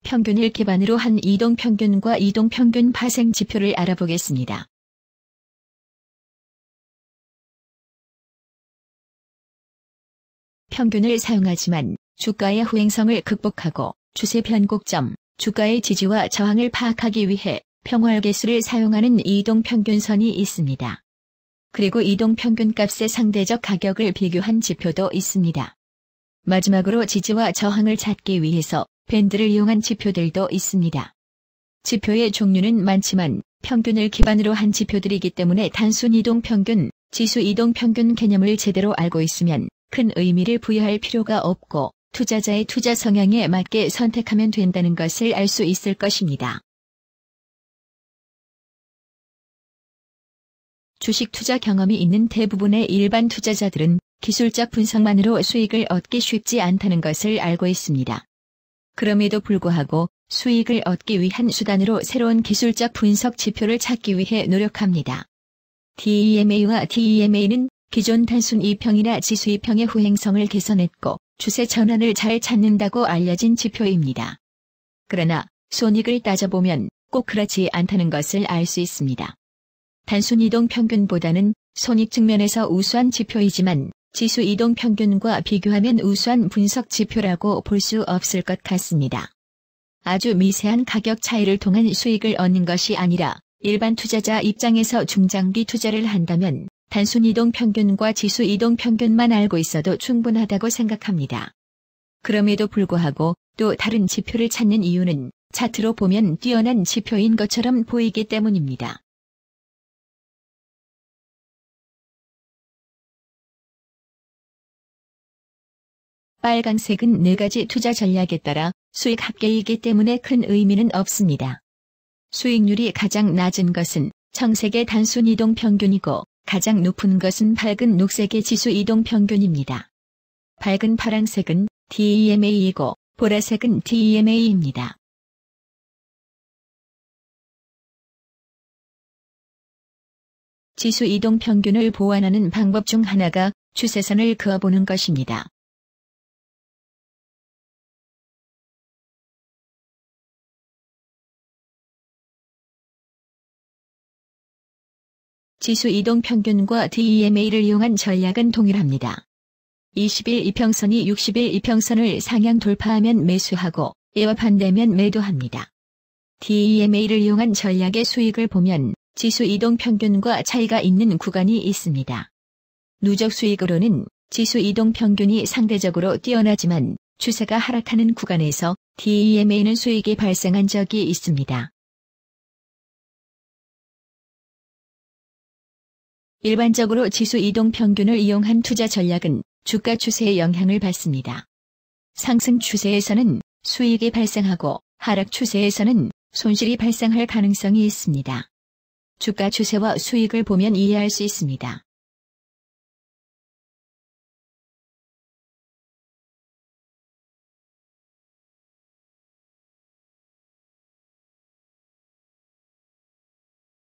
평균을 기반으로 한 이동평균과 이동평균 파생 지표를 알아보겠습니다. 평균을 사용하지만 주가의 후행성을 극복하고 추세 변곡점, 주가의 지지와 저항을 파악하기 위해 평월계수를 사용하는 이동평균선이 있습니다. 그리고 이동평균 값의 상대적 가격을 비교한 지표도 있습니다. 마지막으로 지지와 저항을 찾기 위해서 밴드를 이용한 지표들도 있습니다. 지표의 종류는 많지만 평균을 기반으로 한 지표들이기 때문에 단순 이동평균, 지수 이동평균 개념을 제대로 알고 있으면 큰 의미를 부여할 필요가 없고 투자자의 투자 성향에 맞게 선택하면 된다는 것을 알 수 있을 것입니다. 주식 투자 경험이 있는 대부분의 일반 투자자들은 기술적 분석만으로 수익을 얻기 쉽지 않다는 것을 알고 있습니다. 그럼에도 불구하고 수익을 얻기 위한 수단으로 새로운 기술적 분석 지표를 찾기 위해 노력합니다. DEMA와 TEMA는 기존 단순 2평이나 지수 2평의 후행성을 개선했고 추세 전환을 잘 찾는다고 알려진 지표입니다. 그러나 손익을 따져보면 꼭 그렇지 않다는 것을 알 수 있습니다. 단순 이동평균보다는 손익 측면에서 우수한 지표이지만 지수 이동평균과 비교하면 우수한 분석 지표라고 볼 수 없을 것 같습니다. 아주 미세한 가격 차이를 통한 수익을 얻는 것이 아니라 일반 투자자 입장에서 중장기 투자를 한다면 단순 이동평균과 지수 이동평균만 알고 있어도 충분하다고 생각합니다. 그럼에도 불구하고 또 다른 지표를 찾는 이유는 차트로 보면 뛰어난 지표인 것처럼 보이기 때문입니다. 빨간색은 4가지 투자 전략에 따라 수익 합계이기 때문에 큰 의미는 없습니다. 수익률이 가장 낮은 것은 청색의 단순 이동평균이고 가장 높은 것은 밝은 녹색의 지수 이동평균입니다. 밝은 파란색은 DEMA이고 보라색은 TEMA입니다. 지수 이동평균을 보완하는 방법 중 하나가 추세선을 그어보는 것입니다. 지수 이동평균과 DEMA를 이용한 전략은 동일합니다. 20일 이평선이 60일 이평선을 상향 돌파하면 매수하고 이와 반대면 매도합니다. DEMA를 이용한 전략의 수익을 보면 지수 이동평균과 차이가 있는 구간이 있습니다. 누적 수익으로는 지수 이동평균이 상대적으로 뛰어나지만 추세가 하락하는 구간에서 DEMA는 수익이 발생한 적이 있습니다. 일반적으로 지수 이동평균을 이용한 투자 전략은 주가 추세의 영향을 받습니다. 상승 추세에서는 수익이 발생하고 하락 추세에서는 손실이 발생할 가능성이 있습니다. 주가 추세와 수익을 보면 이해할 수 있습니다.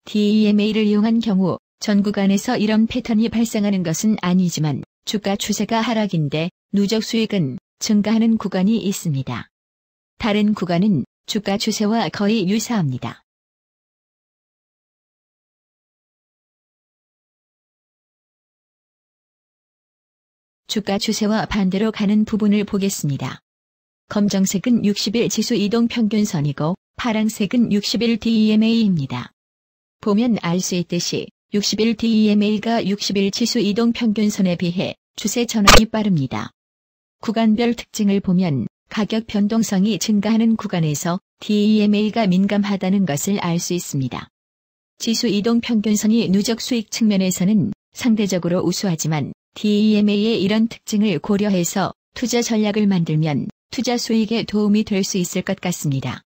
DEMA를 이용한 경우 전 구간에서 이런 패턴이 발생하는 것은 아니지만 주가 추세가 하락인데 누적 수익은 증가하는 구간이 있습니다. 다른 구간은 주가 추세와 거의 유사합니다. 주가 추세와 반대로 가는 부분을 보겠습니다. 검정색은 60일 지수 이동평균선이고 파란색은 60일 DEMA입니다. 보면 알 수 있듯이 60일 DEMA가 60일 지수 이동평균선에 비해 추세 전환이 빠릅니다. 구간별 특징을 보면 가격 변동성이 증가하는 구간에서 DEMA가 민감하다는 것을 알 수 있습니다. 지수 이동평균선이 누적 수익 측면에서는 상대적으로 우수하지만 DEMA의 이런 특징을 고려해서 투자 전략을 만들면 투자 수익에 도움이 될 수 있을 것 같습니다.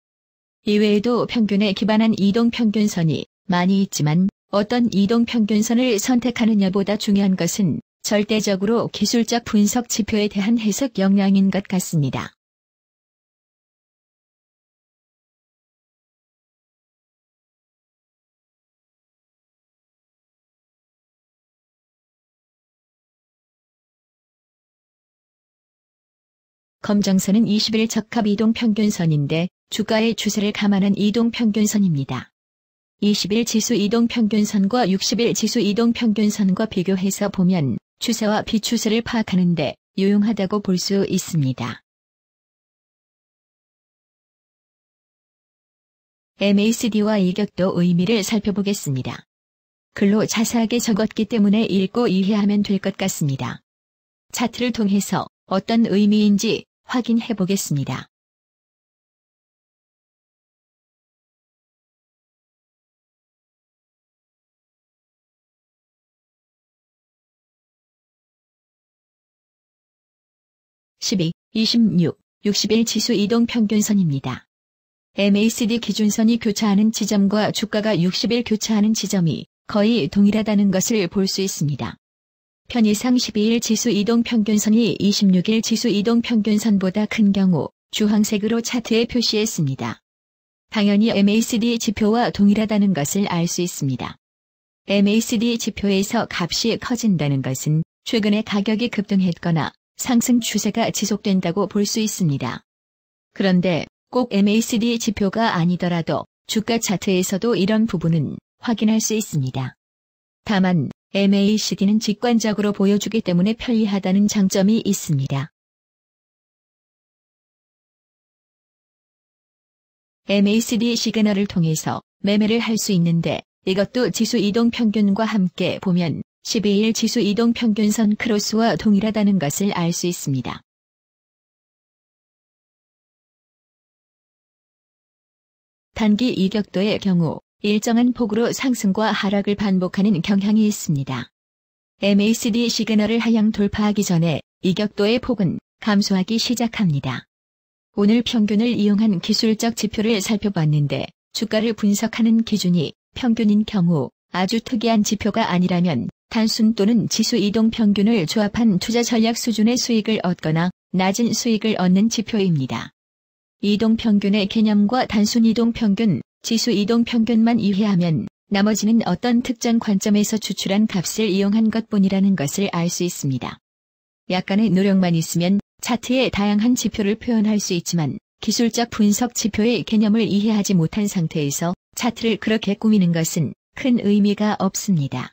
이외에도 평균에 기반한 이동평균선이 많이 있지만 어떤 이동평균선을 선택하느냐보다 중요한 것은 절대적으로 기술적 분석 지표에 대한 해석 역량인 것 같습니다. 검정선은 20일 적합 이동평균선인데 주가의 추세를 감안한 이동평균선입니다. 20일 지수 이동평균선과 60일 지수 이동평균선과 비교해서 보면 추세와 비추세를 파악하는 데 유용하다고 볼 수 있습니다. MACD와 이격도 의미를 살펴보겠습니다. 글로 자세하게 적었기 때문에 읽고 이해하면 될 것 같습니다. 차트를 통해서 어떤 의미인지 확인해 보겠습니다. (12, 26, 60일 지수 이동평균선입니다. MACD 기준선이 교차하는 지점과 주가가 60일 교차하는 지점이 거의 동일하다는 것을 볼 수 있습니다. 편의상 12일 지수 이동평균선이 26일 지수 이동평균선보다 큰 경우 주황색으로 차트에 표시했습니다. 당연히 MACD 지표와 동일하다는 것을 알 수 있습니다. MACD 지표에서 값이 커진다는 것은 최근에 가격이 급등했거나 상승 추세가 지속된다고 볼 수 있습니다. 그런데 꼭 MACD 지표가 아니더라도 주가 차트에서도 이런 부분은 확인할 수 있습니다. 다만 MACD는 직관적으로 보여주기 때문에 편리하다는 장점이 있습니다. MACD 시그널을 통해서 매매를 할 수 있는데 이것도 지수 이동평균과 함께 보면 12일 지수 이동평균선 크로스와 동일하다는 것을 알 수 있습니다. 단기 이격도의 경우 일정한 폭으로 상승과 하락을 반복하는 경향이 있습니다. MACD 시그널을 하향 돌파하기 전에 이격도의 폭은 감소하기 시작합니다. 오늘 평균을 이용한 기술적 지표를 살펴봤는데 주가를 분석하는 기준이 평균인 경우 아주 특이한 지표가 아니라면 단순 또는 지수 이동 평균을 조합한 투자 전략 수준의 수익을 얻거나 낮은 수익을 얻는 지표입니다. 이동 평균의 개념과 단순 이동 평균, 지수 이동 평균만 이해하면 나머지는 어떤 특정 관점에서 추출한 값을 이용한 것뿐이라는 것을 알 수 있습니다. 약간의 노력만 있으면 차트의 다양한 지표를 표현할 수 있지만 기술적 분석 지표의 개념을 이해하지 못한 상태에서 차트를 그렇게 꾸미는 것은 큰 의미가 없습니다.